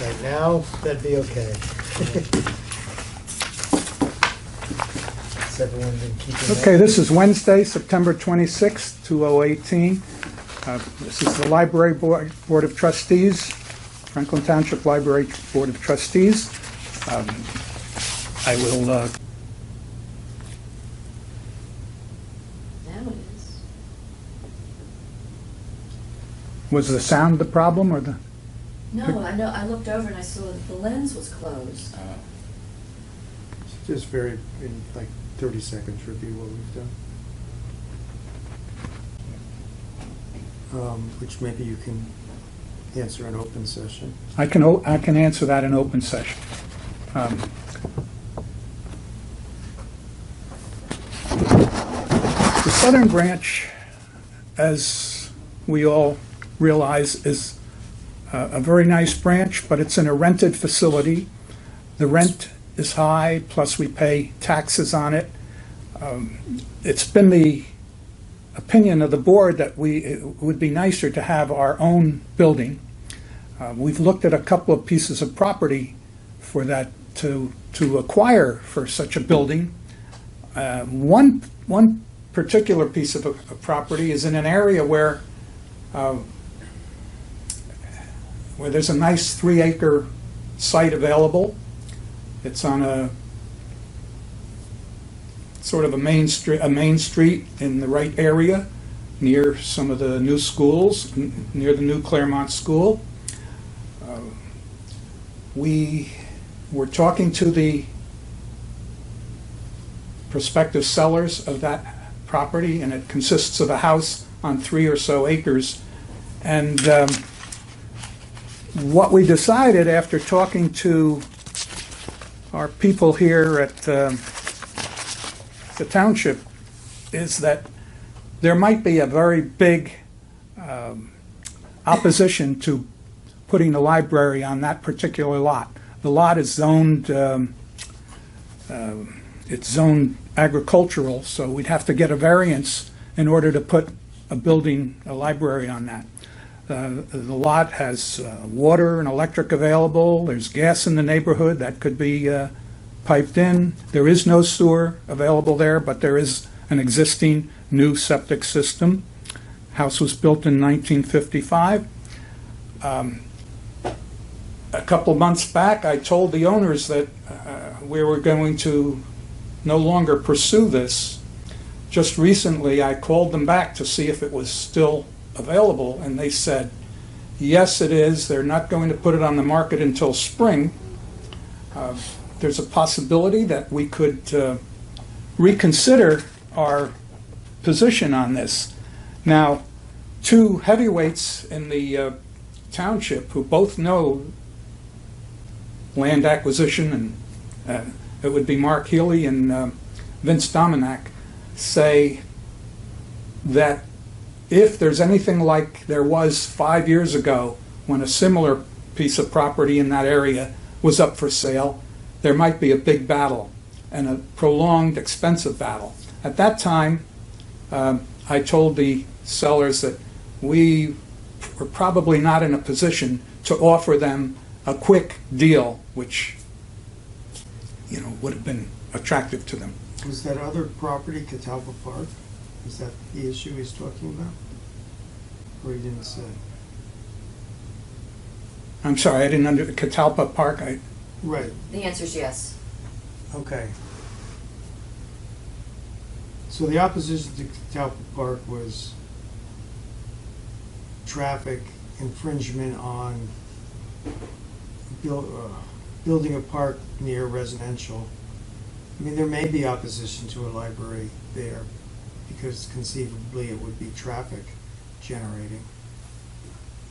Right now, that'd be okay. Has everyone been keeping Okay, up? this is Wednesday, September 26th, 2018. This is the Library Board of Trustees, Franklin Township Library Board of Trustees. I will, Now it is. was the sound the problem or the? No, I know, I looked over and I saw that the lens was closed. Just very, in like 30 seconds, review what we've done. Which maybe you can answer in open session. I can answer that in open session. The Southern Branch, as we all realize, is a very nice branch, but it's in a rented facility. The rent is high, plus we pay taxes on it. It's been the opinion of the board that it would be nicer to have our own building. We've looked at a couple of pieces of property for that to acquire for such a building. One particular piece of property is in an area where there's a nice 3-acre site available. It's on a sort of a main street in the right area, near some of the new schools, near the new Claremont School. We were talking to the prospective sellers of that property, and it consists of a house on 3 or so acres. And what we decided after talking to our people here at the Township is that there might be a very big opposition to putting the library on that particular lot. The lot is zoned, it's zoned agricultural, so we'd have to get a variance in order to put a library on that. The lot has water and electric available. There's gas in the neighborhood that could be piped in. There is no sewer available there, but there is an existing new septic system. House was built in 1955. A couple months back, I told the owners that we were going to no longer pursue this. Just recently, I called them back to see if it was still available, and they said, yes, it is. They're not going to put it on the market until spring. There's a possibility that we could reconsider our position on this. Now, two heavyweights in the township who both know land acquisition, and it would be Mark Healy and Vince Dominack, say that if there's anything like there was 5 years ago when a similar piece of property in that area was up for sale, there might be a big battle and a prolonged, expensive battle. At that time, I told the sellers that we were probably not in a position to offer them a quick deal, which would have been attractive to them. Was that other property Catalpa Park? Is that the issue he's talking about? Or he didn't say? I'm sorry, I didn't Catalpa Park. Right. The answer is yes. Okay. So the opposition to Catalpa Park was traffic infringement on building a park near residential. I mean, there may be opposition to a library there because conceivably it would be traffic generating.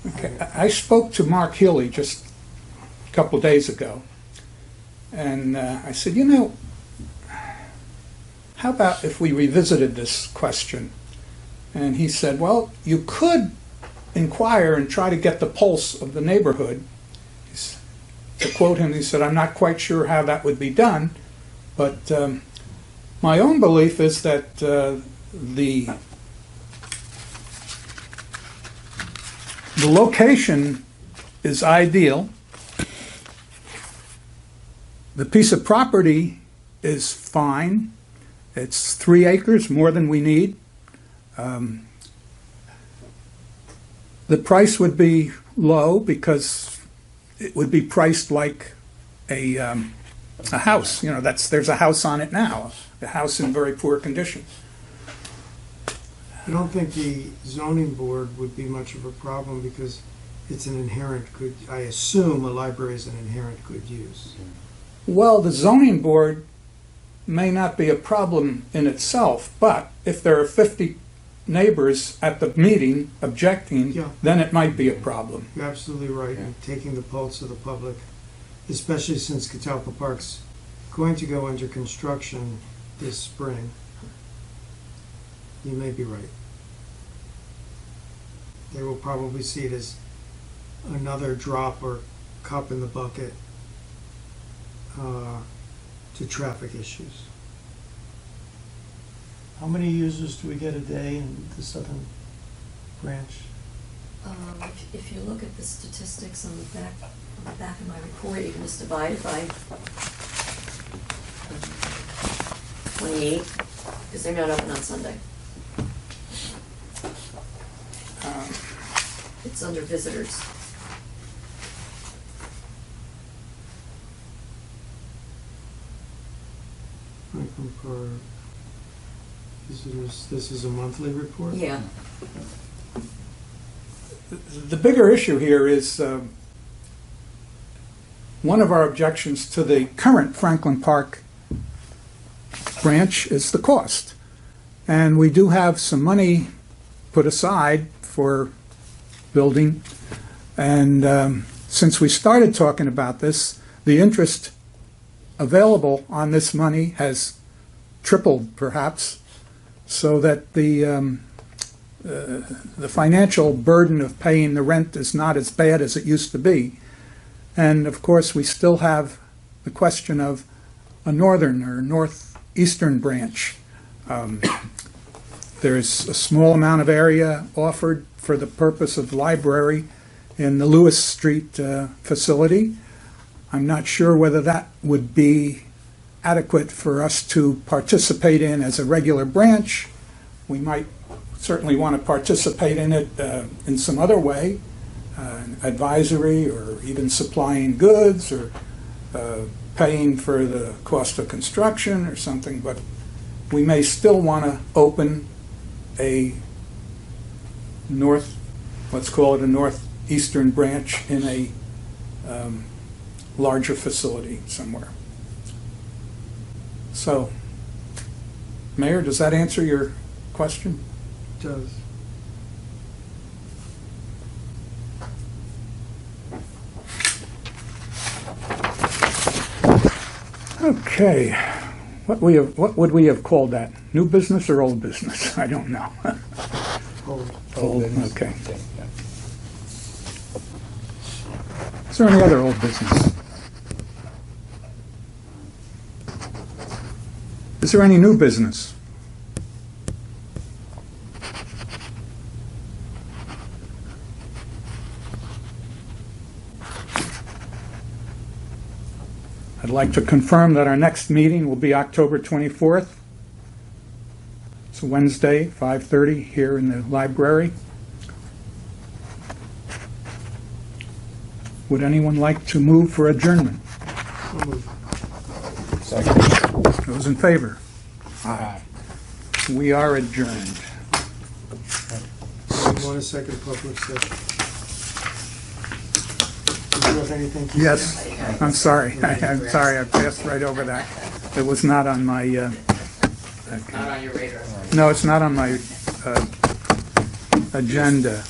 Okay. I spoke to Mark Healy just a couple days ago, and I said, how about if we revisited this question? And he said, well, you could inquire and try to get the pulse of the neighborhood. To quote him, he said, I'm not quite sure how that would be done, but my own belief is that the location is ideal. The piece of property is fine. It's 3 acres, more than we need. The price would be low because it would be priced like a house. You know, there's a house on it now, a house in very poor condition. I don't think the zoning board would be much of a problem because it's an inherent good, I assume a library is an inherent good use. Well, the zoning board may not be a problem in itself, but if there are 50 neighbors at the meeting objecting, Yeah. then it might be a problem. You're absolutely right, in taking the pulse of the public, especially since Catalpa Park's going to go under construction this spring. You may be right. They will probably see it as another drop or cup in the bucket to traffic issues. How many users do we get a day in the southern branch? If you look at the statistics on the back of my report, you can just divide it by 28, because they're not open on Sunday. It's under visitors. Franklin Park visitors, this is a monthly report? Yeah. The bigger issue here is one of our objections to the current Franklin Park branch is the cost. And we do have some money put aside for building. And since we started talking about this, the interest available on this money has tripled, perhaps, so that the financial burden of paying the rent is not as bad as it used to be. And of course, we still have the question of a northern or northeastern branch. There's a small amount of area offered for the purpose of library in the Lewis Street facility. I'm not sure whether that would be adequate for us to participate in as a regular branch. We might certainly want to participate in it in some other way, advisory or even supplying goods or paying for the cost of construction or something, but we may still want to open a let's call it a northeastern branch in a larger facility somewhere. So, Mayor, does that answer your question? It does. Okay. What would we have called that? New business or old business? I don't know. Old, okay. Is there any other old business? Is there any new business? I'd like to confirm that our next meeting will be October 24th. It's a Wednesday, 5:30, here in the library. Would anyone like to move for adjournment? So moved. Those in favor? Aye. We are adjourned. You want a second public session? Do you have anything to say? Yes, I'm sorry. I'm sorry, I passed right over that. It was not on my... Not on your radar. No, it's not on my agenda.